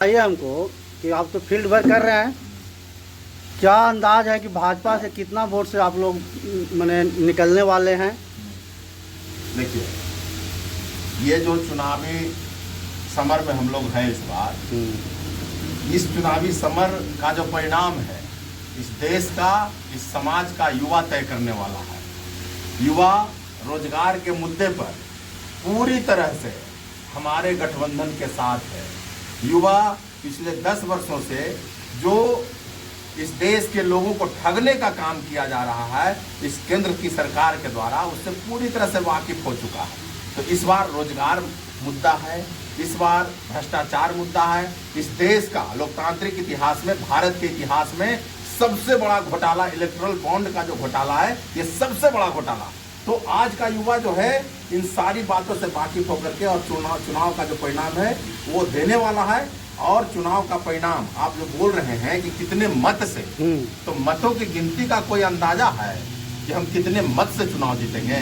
आइए हमको कि आप तो फील्ड वर्क कर रहे हैं, क्या अंदाज है कि भाजपा से कितना वोट से आप लोग माने निकलने वाले हैं? देखिए, ये जो चुनावी समर में हम लोग हैं इस बार, इस चुनावी समर का जो परिणाम है इस देश का, इस समाज का युवा तय करने वाला है। युवा रोजगार के मुद्दे पर पूरी तरह से हमारे गठबंधन के साथ है। युवा पिछले 10 वर्षों से जो इस देश के लोगों को ठगने का काम किया जा रहा है इस केंद्र की सरकार के द्वारा, उससे पूरी तरह से वाकिफ हो चुका है। तो इस बार रोजगार मुद्दा है, इस बार भ्रष्टाचार मुद्दा है। इस देश का लोकतांत्रिक इतिहास में, भारत के इतिहास में सबसे बड़ा घोटाला इलेक्टोरल बॉन्ड का जो घोटाला है, ये सबसे बड़ा घोटाला। तो आज का युवा जो है इन सारी बातों से वाकिफ होकर के और चुनाव का जो परिणाम है वो देने वाला है। और चुनाव का परिणाम आप जो बोल रहे हैं कि कितने मत से, तो मतों की गिनती का कोई अंदाजा है कि हम कितने मत से चुनाव जीतेंगे?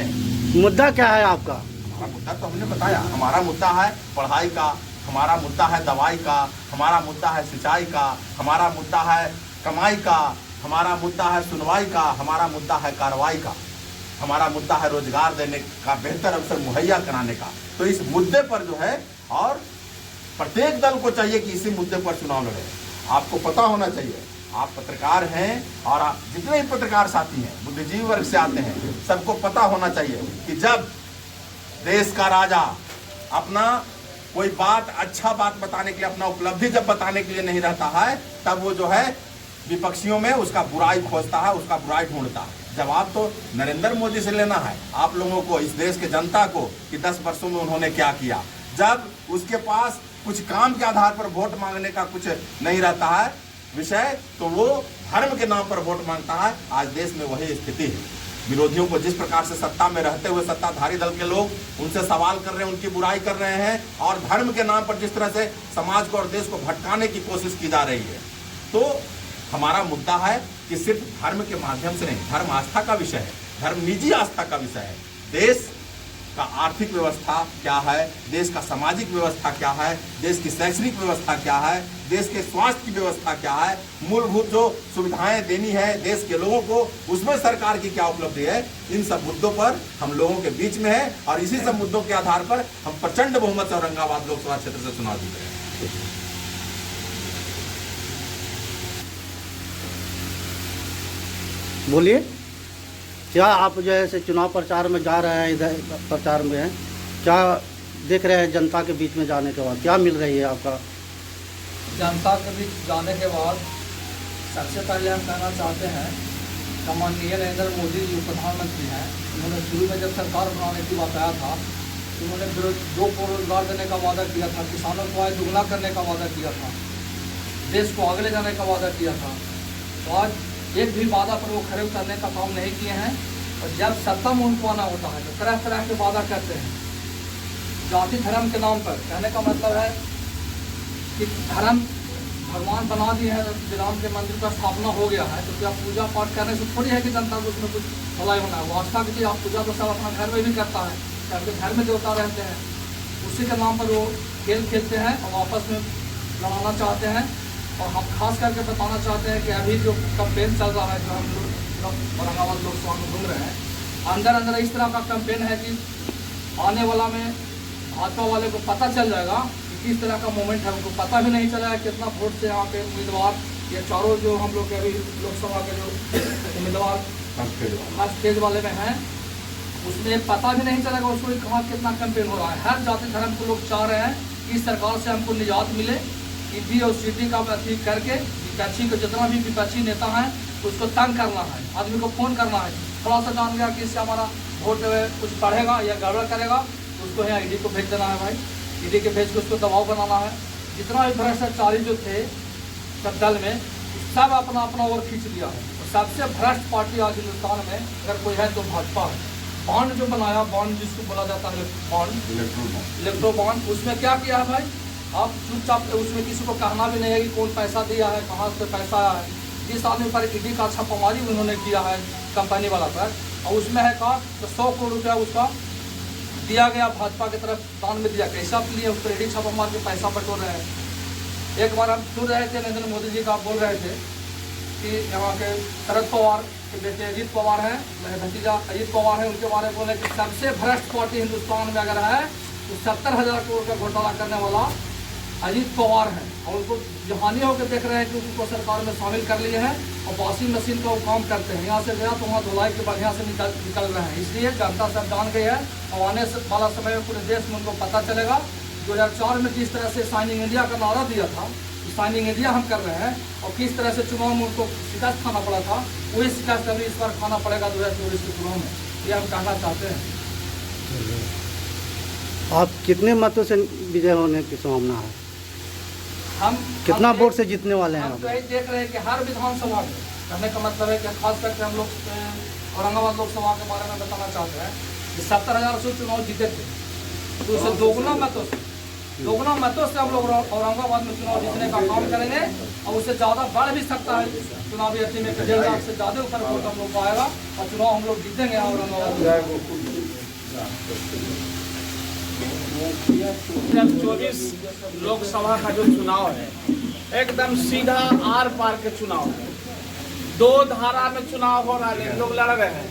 मुद्दा क्या है आपका? हमारा मुद्दा तो हमने बताया, हमारा मुद्दा है पढ़ाई का, हमारा मुद्दा है दवाई का, हमारा मुद्दा है सिंचाई का, हमारा मुद्दा है कमाई का, हमारा मुद्दा है सुनवाई का, हमारा मुद्दा है कार्रवाई का, हमारा मुद्दा है रोजगार देने का, बेहतर अवसर मुहैया कराने का। तो इस मुद्दे पर जो है, और प्रत्येक दल को चाहिए कि इसी मुद्दे पर चुनाव लड़े। आपको पता होना चाहिए, आप पत्रकार हैं और आप जितने भी पत्रकार साथी हैं बुद्धिजीवी वर्ग से आते हैं, सबको पता होना चाहिए कि जब देश का राजा अपना कोई बात, अच्छा बात बताने के लिए, अपना उपलब्धि जब बताने के लिए नहीं रहता है, तब वो जो है विपक्षियों में उसका बुराई खोजता है, उसका बुराई ढूंढता है। जवाब तो नरेंद्र मोदी से लेना है आप लोगों को, इस देश के जनता को, कि 10 वर्षों में उन्होंने क्या किया। जब उसके पास कुछ काम के आधार पर वोट मांगने का कुछ नहीं रहता है विषय, तो वो धर्म के नाम पर वोट मांगता है। आज देश में वही स्थिति है। विरोधियों को जिस प्रकार से सत्ता में रहते हुए सत्ताधारी दल के लोग उनसे सवाल कर रहे हैं, उनकी बुराई कर रहे हैं, और धर्म के नाम पर जिस तरह से समाज को और देश को भटकाने की कोशिश की जा रही है, तो हमारा मुद्दा है कि सिर्फ धर्म के माध्यम से नहीं, धर्म आस्था का विषय है, धर्म निजी आस्था का विषय है। देश का आर्थिक व्यवस्था क्या है, देश का सामाजिक व्यवस्था क्या है, देश की शैक्षणिक व्यवस्था क्या है, देश के स्वास्थ्य की व्यवस्था क्या है, मूलभूत जो सुविधाएं देनी है देश के लोगों को, उसमें सरकार की क्या उपलब्धि है, इन सब मुद्दों पर हम लोगों के बीच में है। और इसी सब मुद्दों के आधार पर हम प्रचंड बहुमत से औरंगाबाद लोकसभा क्षेत्र से चुनाव जीत रहे हैं। बोलिए, क्या आप जो है चुनाव प्रचार में जा रहे हैं, इधर प्रचार में हैं, क्या देख रहे हैं जनता के बीच में जाने के बाद क्या मिल रही है आपका? जनता के बीच जाने के बाद सबसे पहले हम कहना चाहते हैं, माननीय नरेंद्र मोदी जो प्रधानमंत्री हैं, उन्होंने शुरू में जब सरकार बनाने की बात आया था, उन्होंने 2 करोड़ रोजगार देने का वादा किया था, किसानों को आय दुगना करने का वादा किया था, देश को आगे ले जाने का वादा किया था। तो आज एक भी वादा पर वो खरे उतरने का काम नहीं किए हैं। और जब सत्ता में उनको आना होता है तो तरह तरह के वादा करते हैं। जाति धर्म के नाम पर, कहने का मतलब है कि धर्म भगवान बना दिए हैं, राम के मंदिर का स्थापना हो गया है, तो क्या पूजा पाठ करने से थोड़ी है कि जनता को उसमें कुछ भलाई होना है। वास्ता की चीज़ आप पूजा तो सब अपना घर में भी करता है, सबके घर में देवता रहते हैं, उसी के नाम पर वो खेल खेलते हैं और आपस में लड़ाना चाहते हैं। और हम खास करके बताना चाहते हैं कि अभी जो कैंपेन चल रहा है, जो हम लोग औरंगाबाद लोकसभा में घूम रहे हैं, अंदर अंदर इस तरह का कैंपेन है कि आने वाला में भाजपा वाले को पता चल जाएगा कि किस तरह का मूवमेंट है। उनको पता भी नहीं चला है कितना वोट से यहाँ पे उम्मीदवार, ये चारों जो हम लोग के अभी लोकसभा के जो उम्मीदवार फर्स्ट फेज वाले में हैं, उसमें पता भी नहीं चलेगा उसको कहाँ कितना कैंपेन हो रहा है। हर जाति धर्म को लोग चाह रहे हैं कि इस सरकार से हमको निजात मिले, ईडी और सीडी का अथी करके विपक्षी को, जितना भी विपक्षी नेता है उसको तंग करना है, आदमी को फोन करना है। थोड़ा सा जान गया कि इससे हमारा वोट कुछ बढ़ेगा या गड़बड़ करेगा, तो उसको यहाँ ईडी को भेज देना है भाई, ईडी के भेज के उसको दबाव बनाना है। जितना भी भ्रष्टाचारी जो थे सब दल में, सब अपना अपना ओर खींच लिया है। और सबसे भ्रष्ट पार्टी आज हिंदुस्तान में अगर कोई है तो भाजपा है। बॉन्ड जो बनाया, बॉन्ड जिसको बोला जाता है बॉन्ड, इलेक्ट्रो बॉन्ड, उसमें क्या किया है भाई, आप चुपचाप, उसमें किसी को कहना भी नहीं है कि कौन पैसा दिया है, कहाँ से पैसा आया है। जिस आदमी पर ईडी का छापामारी उन्होंने किया है कंपनी वाला पर, और उसमें है का तो 100 करोड़ रुपया उसका दिया गया, भाजपा की तरफ दान में दिया। कैसा लिए उस पर ईडी छापा मार के पैसा बटोर रहे हैं। एक बार हम सुन रहे थे नरेंद्र मोदी जी का, आप बोल रहे थे कि यहाँ के शरद पवार के बेटे अजीत पवार हैं, मेरे भतीजा अजीत पवार हैं, उनके बारे में बोले कि सबसे भ्रष्ट पार्टी हिंदुस्तान में अगर है तो 70,000 करोड़ का घोटाला करने वाला अजीत पवार हैं। और उनको जहानी होकर देख रहे हैं कि उनको सरकार में शामिल कर लिए हैं और वॉशिंग मशीन का वो काम करते हैं, यहाँ से गया तो वहाँ धुलाई के बढ़िया से निकल रहे हैं। इसलिए जनता सब जान गई है और आने वाला समय में पूरे देश में उनको पता चलेगा। 2004 में जिस तरह से साइनिंग इंडिया का नारा दिया था, साइनिंग इंडिया हम कर रहे हैं, और किस तरह से चुनाव में उनको शिकस्त खाना पड़ा था, वही शिकस्त अभी इस बार खाना पड़ेगा 2024 के चुनाव में, ये हम कहना चाहते हैं। आप कितने मतों से विजय होने की संभावना है? हम कितना वोट से जीतने वाले हैं? हम तो यही देख रहे हैं कि हर विधानसभा में, कहने का मतलब है कि खास करके हम लोग औरंगाबाद लोकसभा के बारे में बताना चाहते हैं कि 70,000 से चुनाव जीते थे, तो उससे दोगुना मतों से हम लोग औरंगाबाद में चुनाव जीतने का काम करेंगे और उससे ज़्यादा बढ़ भी सकता है चुनावी अवधि में, 1.5 लाख से ज़्यादा ऊपर वोट हम लोग को आएगा और चुनाव हम लोग जीतेंगे औरंगाबाद में। 2024 लोकसभा का जो चुनाव है एकदम सीधा आर पार के चुनाव है। 2 धारा में चुनाव हो रहा है, लोग लड़ रहे हैं।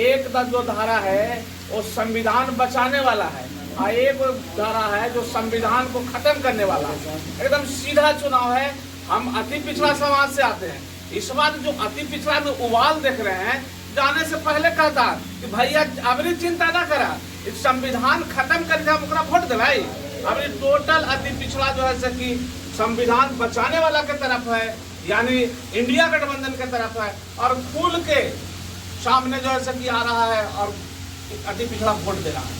एक जो धारा है वो संविधान बचाने वाला है और एक धारा है जो संविधान को खत्म करने वाला है। एकदम सीधा चुनाव है। हम अति पिछड़ा समाज से आते हैं, इस बार जो अति पिछड़ा में उबाल देख रहे हैं, जाने से पहले कहता कि भैया अबरी चिंता ना करा, इस संविधान खत्म करके हम ओकरा वोट दिलाई। अबरी टोटल अति पिछड़ा जो है कि संविधान बचाने वाला के तरफ है, यानी इंडिया गठबंधन के तरफ है, और खुल के सामने जो है कि आ रहा है और अति पिछड़ा वोट दे रहा है।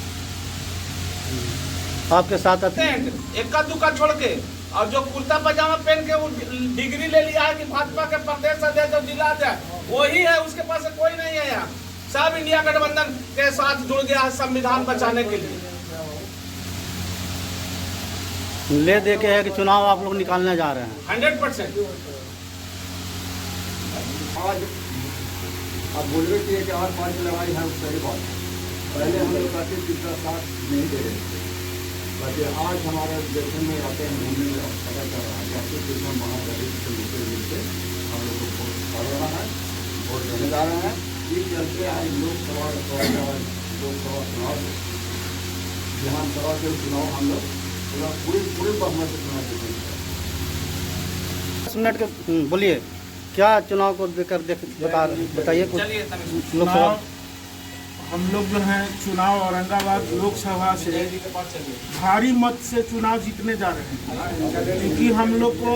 आपके साथ इक्का दुक्का छोड़ के, और जो कुर्ता पजामा पहन के वो डिग्री ले लिया है कि भाजपा के प्रदेश अध्यक्ष और जिला अध्यक्ष, वही है, उसके पास कोई नहीं है यहाँ। सब इंडिया गठबंधन के साथ जुड़ गया है संविधान बचाने के लिए। ले दे के है कि चुनाव आप लोग निकालने जा रहे हैं 100%। आज आप बोल रहे थे कि आर पार की लड़ाई है, सही बात है। पहले हम लोग आते पिछला साथ नहीं दे रहे थे, बाकी आज हमारे देशन में आते हैं घूमने में पता चल रहा है कि आपके देश में महादलित से मिलते हम लोग को वोट पड़ रहा है, वोट देने जा रहे हैं। ये चलते आज लोकसभा चुनाव विधानसभा के चुनाव हम लोग पूरे बहुमत से चुनाव जीतेंगे। 10 मिनट के बोलिए, क्या चुनाव को देखकर बताइए कुछ। लोकसभा हम लोग जो हैं चुनाव औरंगाबाद लोकसभा से भारी मत से चुनाव जीतने जा रहे हैं, क्योंकि हम लोग को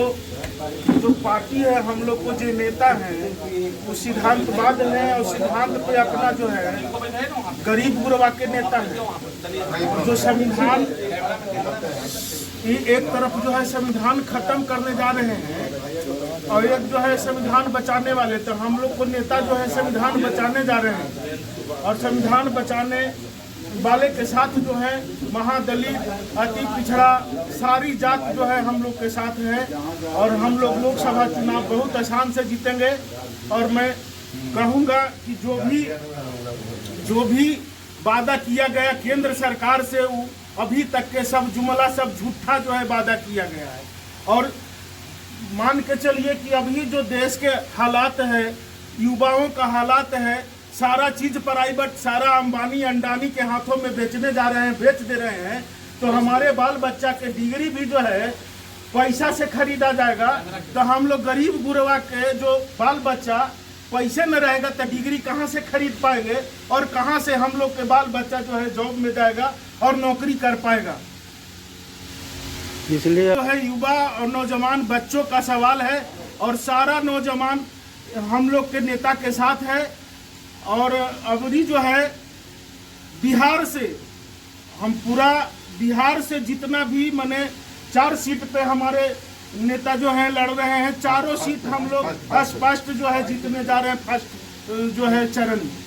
जो पार्टी है, हम लोग को जो नेता हैं वो सिद्धांतवाद है और सिद्धांत पे अपना जो है गरीब गुरबा के नेता है। और जो संविधान एक तरफ जो है संविधान खत्म करने जा रहे हैं और एक जो है संविधान बचाने वाले, तो हम लोग को नेता जो है संविधान बचाने जा रहे हैं और संविधान बचाने वाले के साथ जो है महादलित, अति पिछड़ा, सारी जात जो है हम लोग के साथ है और हम लोग लोकसभा चुनाव बहुत आसान से जीतेंगे। और मैं कहूँगा कि जो भी वादा किया गया केंद्र सरकार से, वो अभी तक के सब जुमला सब झूठा जो है वादा किया गया है। और मान के चलिए कि अभी जो देश के हालात है, युवाओं का हालात है, सारा चीज प्राइवेट, सारा अंबानी अंडानी के हाथों में बेचने जा रहे हैं, बेच दे रहे हैं, तो हमारे बाल बच्चा के डिग्री भी जो है पैसा से खरीदा जाएगा। तो हम लोग गरीब गुरबा के जो बाल बच्चा पैसे में रहेगा तो डिग्री कहाँ से खरीद पाएंगे और कहाँ से हम लोग के बाल बच्चा जो है जॉब में जाएगा और नौकरी कर पाएगा। इसलिए जो है युवा और नौजवान बच्चों का सवाल है और सारा नौजवान हम लोग के नेता के साथ है। और अबरी जो है बिहार से, हम पूरा बिहार से जितना भी माने 4 सीट पे हमारे नेता जो हैं लड़ रहे हैं, चारों सीट हम लोग स्पष्ट जो है जीतने जा रहे हैं फर्स्ट जो है चरण में।